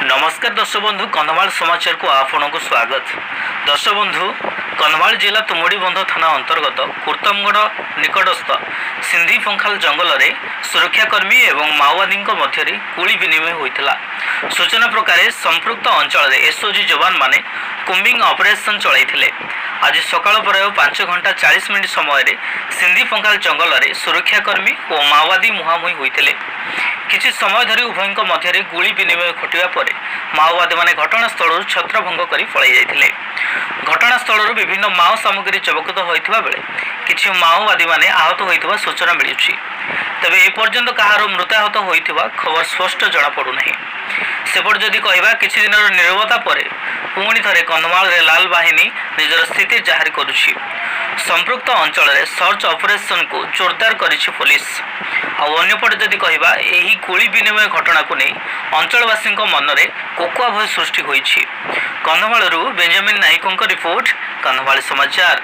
नमस्कार दर्शक बंधु कंधमाल समाचार को आपको स्वागत। दर्शक बंधु कंधमाल जिला तुमुड़ी बंध थाना अंतर्गत कुर्तमगढ़ निकटस्थ सिंधी पंखाल जंगल में सुरक्षाकर्मी और माओवादी मध्य गुली विनिमय होता। सूचना प्रकार संपृक्त अंचल एसओजी जवान माने कुंबिंग ऑपरेशन चलाई। आज सकाळ प्राय 5 घंटा 40 मिनिट समय सिंधी पंखाल जंगल में सुरक्षाकर्मी और माओवादी मुहांमुही होते। किछि समय धरी उभय मध्य गुली विनिमय घटा पर माओवादी माने घटनास्थल छत्रभंग कर पलाई जाइथिले। घटनास्थल विभिन्न माओ सामग्री जबत होइथिबा बेले किछि माओवादी माने आहत होइथिबा सूचना मिलुछि। तबे एपर्यंत कहार मृताहत होइथिबा खबर स्पष्ट जना पड़ु नहीं। सेपट जदि कहबा किछि दिनर निरवता पर पुणी थरे कंधमाल रे लाल बाहिनी निजर स्थिति जाहिर करुछि। संपृक्त अंचल रे सर्च ऑपरेशन को जोरदार करिछि पुलिस। अन्यपटे जदि कहबा एही गुली विनिमय घटना को नहीं अंचलवासी मन में कोकुआ भय सृष्टि होइछि। कंधमालरू बेंजामिन नायकों रिपोर्ट, कंधमाल समाचार।